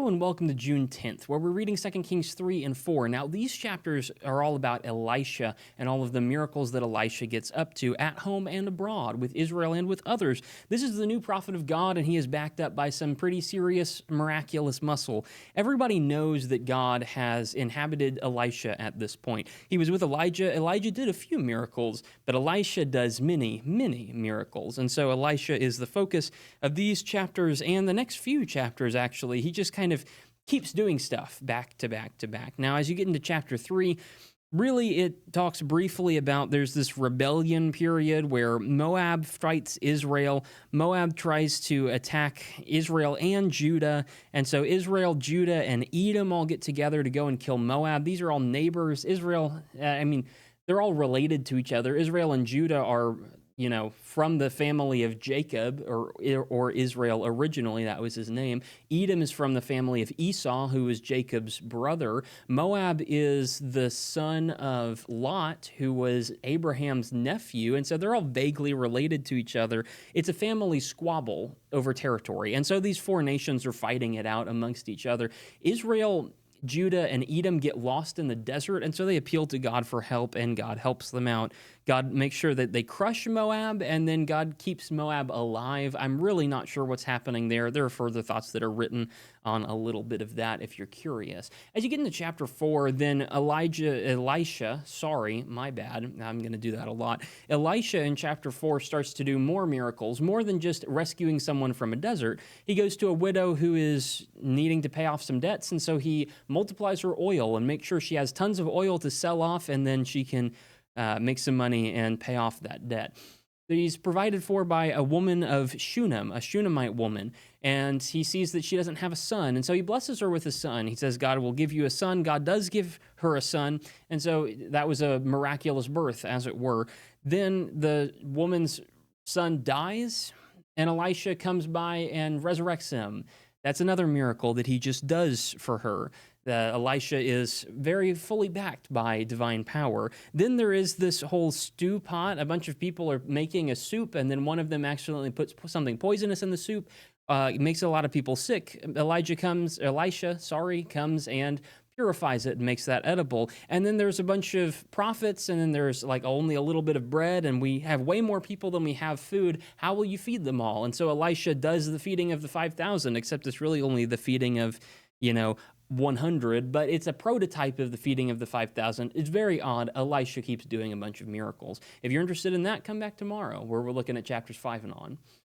Hello and welcome to June 10th, where we're reading 2 Kings 3 and 4. Now, these chapters are all about Elisha and all of the miracles that Elisha gets up to at home and abroad with Israel and with others. This is the new prophet of God, and he is backed up by some pretty serious, miraculous muscle. Everybody knows that God has inhabited Elisha at this point. He was with Elijah. Elijah did a few miracles, but Elisha does many, many miracles. And so Elisha is the focus of these chapters and the next few chapters, actually. He just kind of keeps doing stuff back to back to back. Now, as you get into chapter 3, really it talks briefly about there's this rebellion period where Moab fights Israel. Moab tries to attack Israel and Judah. And so Israel, Judah, and Edom all get together to go and kill Moab. These are all neighbors. Israel, they're all related to each other. Israel and Judah are from the family of Jacob or Israel originally, that was his name. Edom is from the family of Esau, who is Jacob's brother. Moab is the son of Lot, who was Abraham's nephew, and so they're all vaguely related to each other. It's a family squabble over territory, and so these four nations are fighting it out amongst each other. Israel, Judah, and Edom get lost in the desert, and so they appeal to God for help, and God helps them out. God makes sure that they crush Moab, and then God keeps Moab alive. I'm really not sure what's happening there. There are further thoughts that are written on a little bit of that if you're curious. As you get into chapter 4, then Elisha, my bad, I'm going to do that a lot. Elisha in chapter 4 starts to do more miracles, more than just rescuing someone from a desert. He goes to a widow who is needing to pay off some debts, and so he multiplies her oil and makes sure she has tons of oil to sell off, and then she can make some money and pay off that debt. He's provided for by a woman of Shunem, a Shunammite woman, and he sees that she doesn't have a son, and so he blesses her with a son. He says, God will give you a son. God does give her a son, and so that was a miraculous birth, as it were. Then the woman's son dies, and Elisha comes by and resurrects him. That's another miracle that he just does for her. Elisha is very fully backed by divine power. Then there is this whole stew pot. A bunch of people are making a soup, and then one of them accidentally puts something poisonous in the soup. It makes a lot of people sick. Elisha comes and purifies it and makes that edible. And then there's a bunch of prophets, and then there's like only a little bit of bread, and we have way more people than we have food. How will you feed them all? And so Elisha does the feeding of the 5,000, except it's really only the feeding of, 100, but it's a prototype of the feeding of the 5,000. It's very odd. Elisha keeps doing a bunch of miracles. If you're interested in that, come back tomorrow, where we're looking at chapters 5 and on.